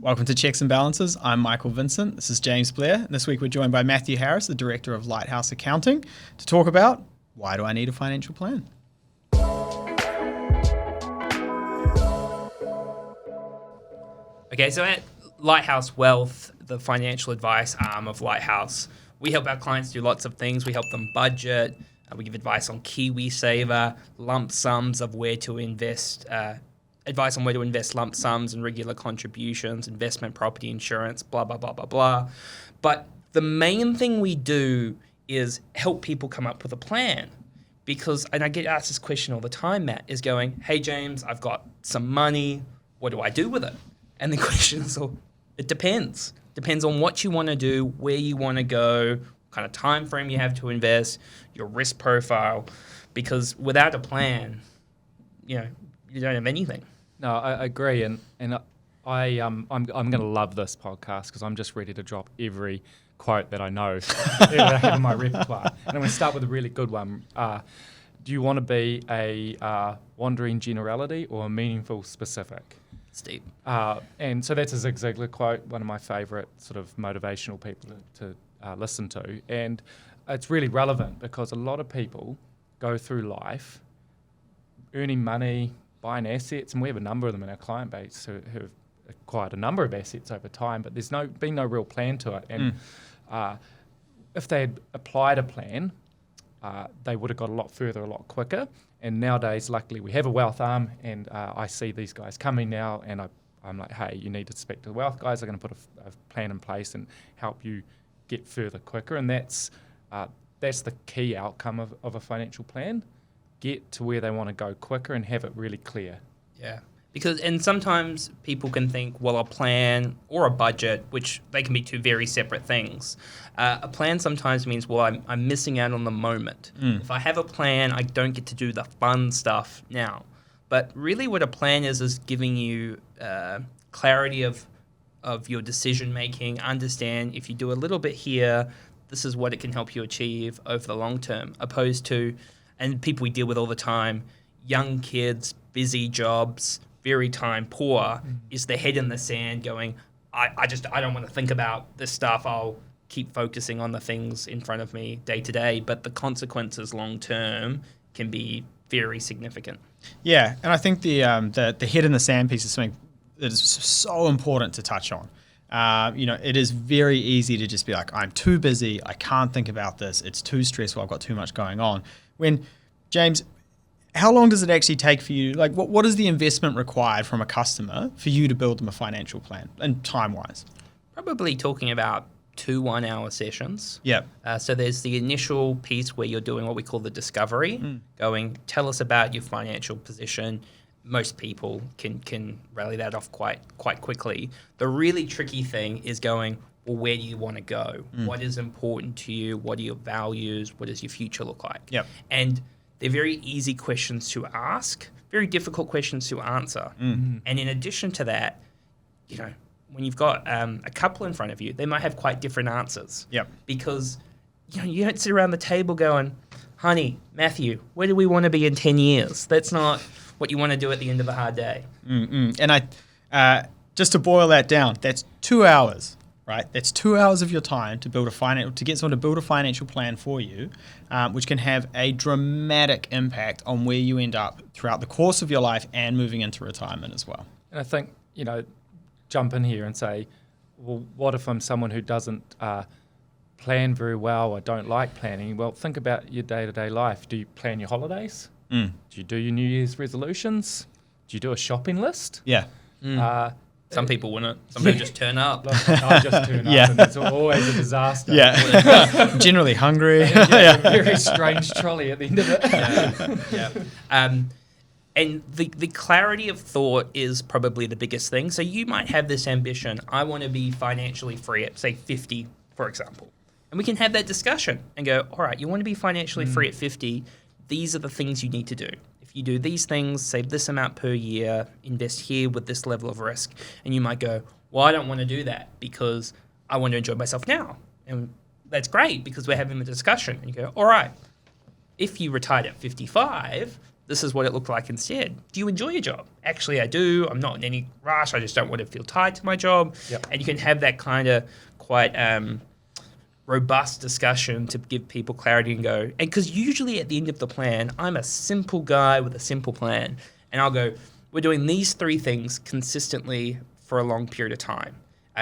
Welcome to Cheques and Balances. I'm Michael Vincent. This is James Blair. And this week we're joined by Matthew Harris, the Director of Lighthouse Accounting, to talk about why do I need a financial plan? Okay, so at Lighthouse Wealth, the financial advice arm of Lighthouse, we help our clients do lots of things. We help them budget. We give advice on KiwiSaver, lump sums of where to invest, advice on where to invest lump sums and regular contributions, investment property insurance, blah, blah, blah, blah, blah. But the main thing we do is help people come up with a plan. Because, and I get asked this question all the time, Matt, is going, hey, James, I've got some money. What do I do with it? And the question is, well, it depends. Depends on what you want to do, where you want to go, what kind of time frame you have to invest, your risk profile. Because without a plan, you don't have anything. No, I agree, and I'm going to love this podcast because I'm just ready to drop every quote that I know that I have in my repertoire. And I'm going to start with a really good one. Do you want to be a wandering generality or a meaningful specific? Steve. And so that's a Zig Ziglar quote, one of my favourite sort of motivational people to listen to. And it's really relevant because a lot of people go through life earning money, buying assets, and we have a number of them in our client base who have acquired a number of assets over time, but there's been no real plan to it. And if they had applied a plan, they would have got a lot further, a lot quicker. And nowadays, luckily, we have a wealth arm, and I see these guys coming now, and I'm like, hey, you need to speak to the wealth guys. They're going to put a plan in place and help you get further quicker. And that's the key outcome of a financial plan. Get to where they want to go quicker and have it really clear. Yeah. And sometimes people can think, well, a plan or a budget, which they can be two very separate things. A plan sometimes means, well, I'm missing out on the moment. If I have a plan, I don't get to do the fun stuff now. But really what a plan is giving you clarity of your decision making, understand if you do a little bit here, this is what it can help you achieve over the long term, opposed to, and people we deal with all the time, young kids, busy jobs, very time poor, is the head in the sand going, I don't want to think about this stuff. I'll keep focusing on the things in front of me day to day. But the consequences long term can be very significant. Yeah, and I think the head in the sand piece is something that is so important to touch on. It is very easy to just be like, I'm too busy. I can't think about this. It's too stressful. I've got too much going on. When, James, how long does it actually take for you? Like, what is the investment required from a customer for you to build them a financial plan, and time-wise? Probably talking about 2 1-hour sessions. Yeah. So there's the initial piece where you're doing what we call the discovery, going, tell us about your financial position. Most people can rally that off quite quickly. The really tricky thing is going, well, where do you want to go? What is important to you? What are your values? What does your future look like? Yep. And they're very easy questions to ask, very difficult questions to answer. And in addition to that, when you've got a couple in front of you, they might have quite different answers. Yep. Because you don't sit around the table going, honey, Matthew, where do we want to be in 10 years? That's not what you want to do at the end of a hard day. And just to boil that down, that's 2 hours, right? That's 2 hours of your time to get someone to build a financial plan for you, which can have a dramatic impact on where you end up throughout the course of your life and moving into retirement as well. And I think, jump in here and say, well, what if I'm someone who doesn't plan very well or don't like planning? Well, think about your day-to-day life. Do you plan your holidays? Do you do your New Year's resolutions? Do you do a shopping list? Yeah. Some people wouldn't. Some people just turn up. I just turn up, and it's always a disaster. Yeah. Generally hungry. A very strange trolley at the end of it. Yeah. And the clarity of thought is probably the biggest thing. So you might have this ambition, I want to be financially free at, say, 50, for example. And we can have that discussion and go, all right, you want to be financially free at 50, these are the things you need to do. If you do these things, save this amount per year, invest here with this level of risk, and you might go, well, I don't want to do that because I want to enjoy myself now. And that's great because we're having a discussion. And you go, all right, if you retired at 55, This is what it looked like instead. Do you enjoy your job? Actually, I do. I'm not in any rush. I just don't want to feel tied to my job. Yep. And you can have that kind of quite robust discussion to give people clarity and go. And because usually at the end of the plan, I'm a simple guy with a simple plan. And I'll go, we're doing these 3 things consistently for a long period of time.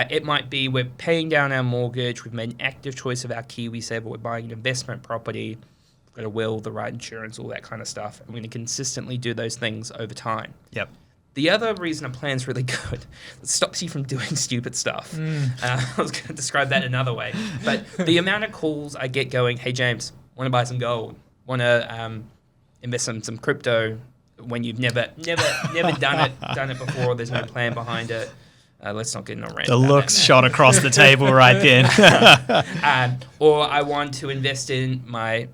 It might be we're paying down our mortgage, we've made an active choice of our KiwiSaver, we're buying an investment property, we've got a will, the right insurance, all that kind of stuff. And we're going to consistently do those things over time. Yep. The other reason a plan's really good, it stops you from doing stupid stuff. I was going to describe that another way. But the amount of calls I get going, hey, James, want to buy some gold, want to invest in some crypto, when you've never done it before, there's no plan behind it. Let's not get in a rant. The looks shot across the table right then. Or I want to invest in I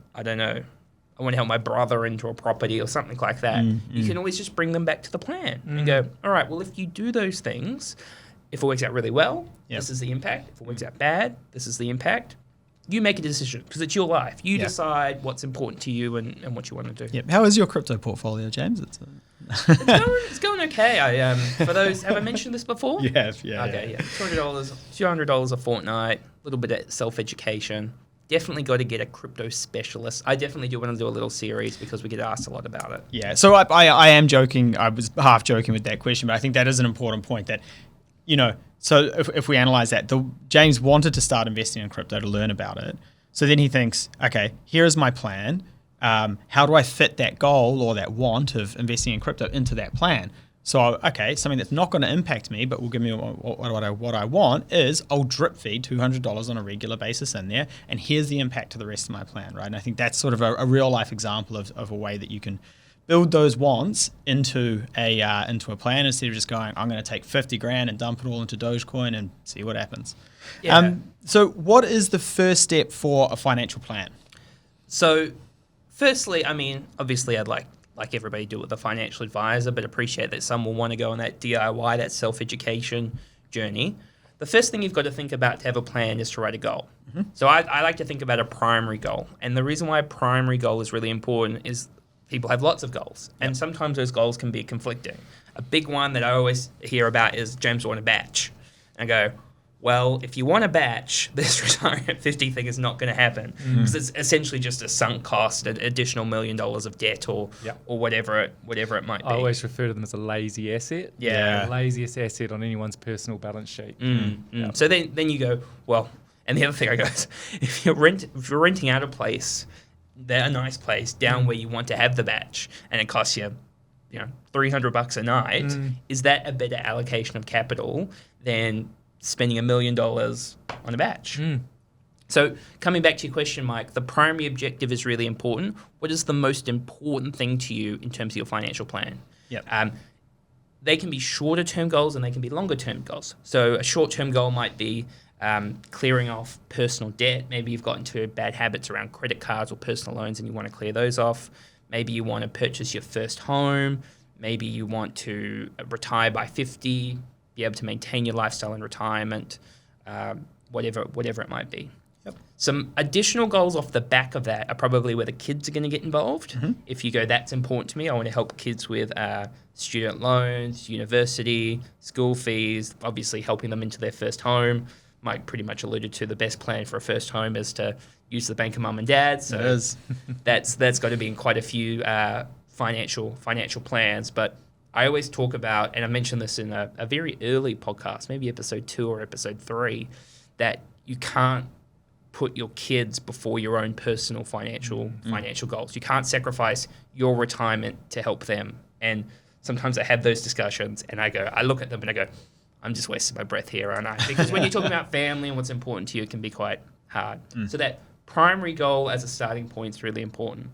want to help my brother into a property or something like that. You can always just bring them back to the plan and go, all right, well, if you do those things, if it works out really well, this is the impact. If it works out bad, this is the impact. You make a decision because it's your life. You decide what's important to you and what you want to do. Yep. How is your crypto portfolio, James? It's going okay. For those, have I mentioned this before? You have, yeah. Okay, yeah. $200 a fortnight, a little bit of self-education. Definitely got to get a crypto specialist. I definitely do want to do a little series because we get asked a lot about it. Yeah, so I am joking. I was half joking with that question, but I think that is an important point that, so if we analyze that, James wanted to start investing in crypto to learn about it. So then he thinks, okay, here is my plan. How do I fit that goal or that want of investing in crypto into that plan? So, okay, something that's not going to impact me, but will give me what I want is I'll drip feed $200 on a regular basis in there, and here's the impact to the rest of my plan, right? And I think that's sort of a real life example of a way that you can build those wants into a plan instead of just going, I'm going to take 50 grand and dump it all into Dogecoin and see what happens. Yeah. So what is the first step for a financial plan? So, firstly, obviously I'd like everybody do it with a financial advisor, but appreciate that some will want to go on that DIY, that self-education journey. The first thing you've got to think about to have a plan is to write a goal. So I like to think about a primary goal. And the reason why a primary goal is really important is people have lots of goals. And sometimes those goals can be conflicting. A big one that I always hear about is James want a batch. And I go, well, if you want a batch, this retiring at 50 thing is not going to happen because it's essentially just a sunk cost, an additional $1 million of debt or whatever it might be. I always refer to them as a lazy asset. Yeah. The laziest asset on anyone's personal balance sheet. So then you go, well, and the other thing I go is if you're renting out a place, a nice place down where you want to have the batch and it costs you $300 a night, is that a better allocation of capital than spending $1 million on a batch? So coming back to your question, Mike, the primary objective is really important. What is the most important thing to you in terms of your financial plan? Yep. They can be shorter term goals and they can be longer term goals. So a short term goal might be clearing off personal debt. Maybe you've got into bad habits around credit cards or personal loans and you want to clear those off. Maybe you want to purchase your first home. Maybe you want to retire by 50, be able to maintain your lifestyle in retirement, whatever it might be. Yep. Some additional goals off the back of that are probably where the kids are going to get involved. If you go, that's important to me, I want to help kids with student loans, university, school fees, obviously helping them into their first home. Mike pretty much alluded to the best plan for a first home is to use the bank of mum and dad. So it is. that's got to be in quite a few financial plans. But I always talk about, and I mentioned this in a very early podcast, maybe episode 2 or episode 3, that you can't put your kids before your own personal financial goals. You can't sacrifice your retirement to help them. And sometimes I have those discussions and I look at them and I go, I'm just wasting my breath here, aren't I? Because when you're talking about family and what's important to you, it can be quite hard. So that primary goal as a starting point is really important.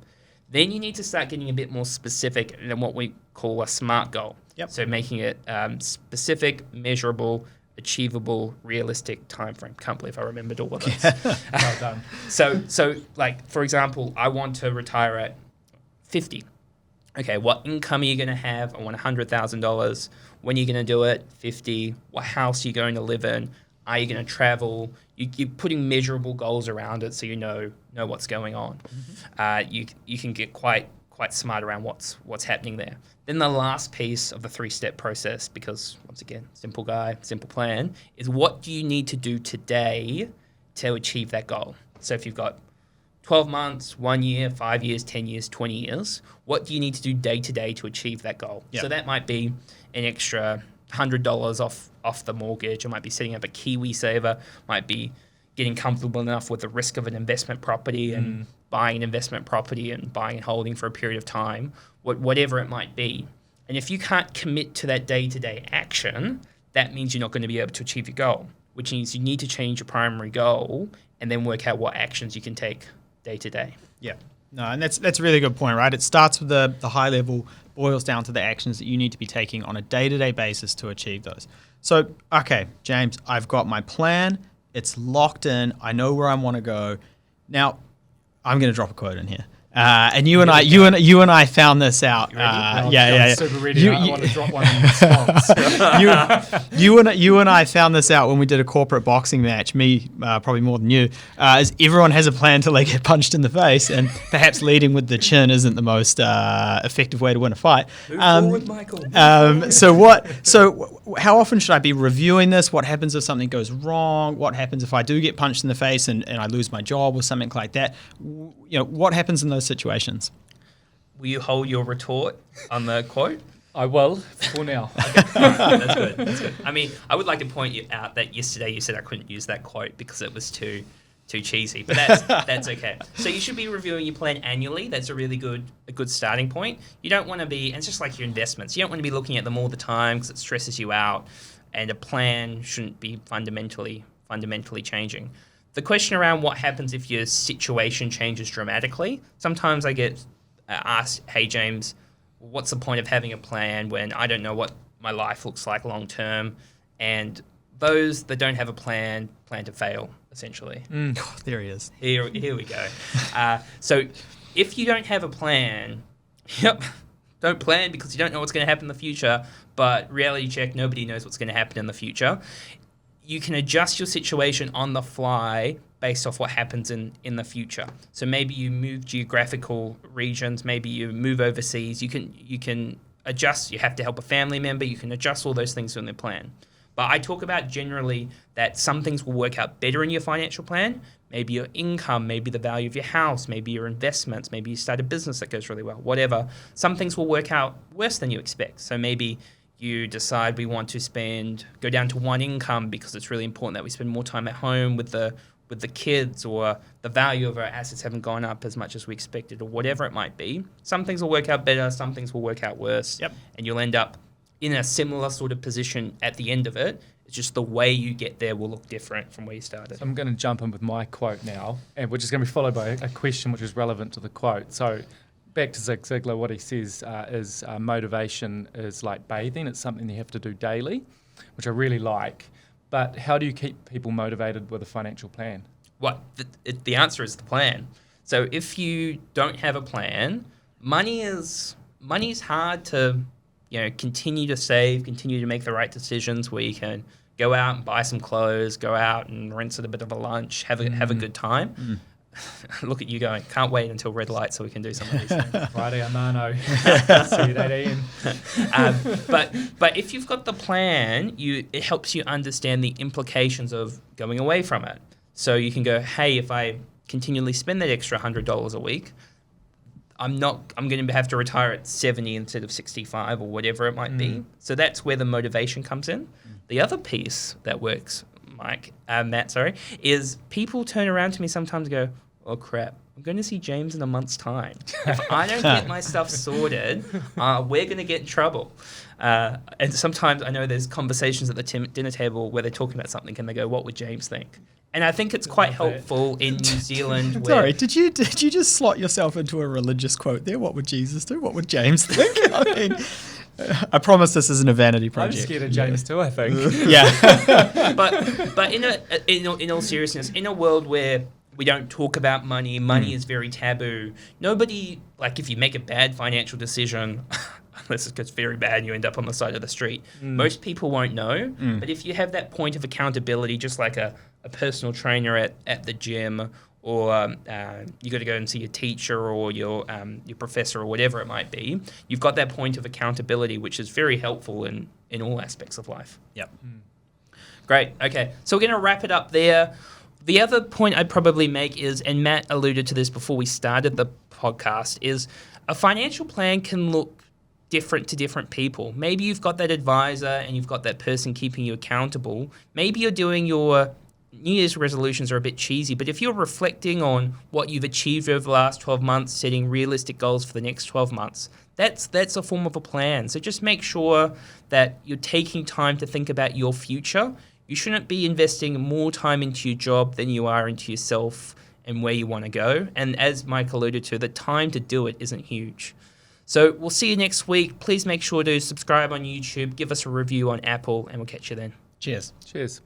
Then you need to start getting a bit more specific than what we call a SMART goal. Yep. So making it specific, measurable, achievable, realistic time frame. Can't believe I remembered all of this. Well done. So like, for example, I want to retire at 50. Okay, what income are you going to have? I want $100,000. When are you going to do it? 50. What house are you going to live in? Are you going to travel? You're putting measurable goals around it so you know what's going on. You can get quite quite smart around what's happening there. Then the last piece of the 3-step process, because once again, simple guy, simple plan, is what do you need to do today to achieve that goal? So if you've got 12 months, 1 year, 5 years, 10 years, 20 years, what do you need to do day to day to achieve that goal? Yep. So that might be an extra $100 off the mortgage. It might be setting up a Kiwi saver, might be getting comfortable enough with the risk of an investment property and buying an investment property and buying and holding for a period of time, whatever it might be. And if you can't commit to that day-to-day action, that means you're not going to be able to achieve your goal, which means you need to change your primary goal and then work out what actions you can take day-to-day. Yeah. No, and that's a really good point, right? It starts with the high level, boils down to the actions that you need to be taking on a day-to-day basis to achieve those. So, okay, James, I've got my plan. It's locked in. I know where I want to go. Now, I'm going to drop a quote in here. And you and I found this out. I'm super ready. I want to drop one in response. you and I found this out when we did a corporate boxing match. Me, probably more than you. Is everyone has a plan till they get punched in the face, and perhaps leading with the chin isn't the most effective way to win a fight. Move forward, Michael. So how often should I be reviewing this? What happens if something goes wrong? What happens if I do get punched in the face and I lose my job or something like that? What happens in those situations? Will you hold your retort on the quote? I will, for now. Okay. That's good. I mean, I would like to point you out that yesterday you said I couldn't use that quote because it was too cheesy, but that's okay. So you should be reviewing your plan annually. That's a really good starting point. You don't want to be, and it's just like your investments. You don't want to be looking at them all the time because it stresses you out, and a plan shouldn't be fundamentally changing. The question around what happens if your situation changes dramatically, sometimes I get asked, hey, James, what's the point of having a plan when I don't know what my life looks like long term? And those that don't have a plan to fail, essentially. Oh, there he is. Here we go. So if you don't have a plan, don't plan because you don't know what's going to happen in the future, but reality check, nobody knows what's going to happen in the future. You can adjust your situation on the fly based off what happens in the future. So maybe you move geographical regions, maybe you move overseas. You can adjust. You have to help a family member. You can adjust all those things in the plan. But I talk about generally that some things will work out better in your financial plan. Maybe your income, maybe the value of your house, maybe your investments, maybe you start a business that goes really well, whatever. Some things will work out worse than you expect. So maybe you decide we want to go down to one income because it's really important that we spend more time at home with the kids, or the value of our assets haven't gone up as much as we expected, or whatever it might be. Some things will work out better, some things will work out worse. Yep. And you'll end up in a similar sort of position at the end of it. It's just the way you get there will look different from where you started. So I'm going to jump in with my quote now, and which is going to be followed by a question which is relevant to the quote. So back to Zig Ziglar, what he says is motivation is like bathing. It's something you have to do daily, which I really like. But how do you keep people motivated with a financial plan? Well, the answer is the plan. So if you don't have a plan, money's hard to continue to save, continue to make the right decisions where you can go out and buy some clothes, go out and rinse at a bit of a lunch, have a good time. Look at you going, can't wait until red light so we can do some of these things. Friday, Amano. See you at 8 a.m. But if you've got the plan, it helps you understand the implications of going away from it. So you can go, hey, if I continually spend that extra $100 a week, I'm going to have to retire at 70 instead of 65 or whatever it might be. So that's where the motivation comes in. The other piece that works, Matt, is people turn around to me sometimes and go, oh crap, I'm going to see James in a month's time. If I don't get my stuff sorted, we're going to get in trouble. And sometimes I know there's conversations at the dinner table where they're talking about something and they go, what would James think? And I think it's quite helpful in New Zealand. Sorry, did you just slot yourself into a religious quote there? What would Jesus do? What would James think? I mean, I promise this isn't a vanity project. I'm scared of James too, I think. Yeah. But in all seriousness, in a world where we don't talk about money is very taboo. Nobody, if you make a bad financial decision, unless it gets very bad and you end up on the side of the street, most people won't know. But if you have that point of accountability, just like a personal trainer at the gym or you got to go and see your teacher or your professor or whatever it might be, you've got that point of accountability, which is very helpful in all aspects of life. Yep. Great. Okay. So we're going to wrap it up there. The other point I'd probably make is, and Matt alluded to this before we started the podcast, is a financial plan can look different to different people. Maybe you've got that advisor and you've got that person keeping you accountable. Maybe you're doing your New Year's resolutions are a bit cheesy, but if you're reflecting on what you've achieved over the last 12 months, setting realistic goals for the next 12 months, that's a form of a plan. So just make sure that you're taking time to think about your future. You shouldn't be investing more time into your job than you are into yourself and where you want to go. And as Mike alluded to, the time to do it isn't huge. So we'll see you next week. Please make sure to subscribe on YouTube, give us a review on Apple, and we'll catch you then. Cheers. Cheers.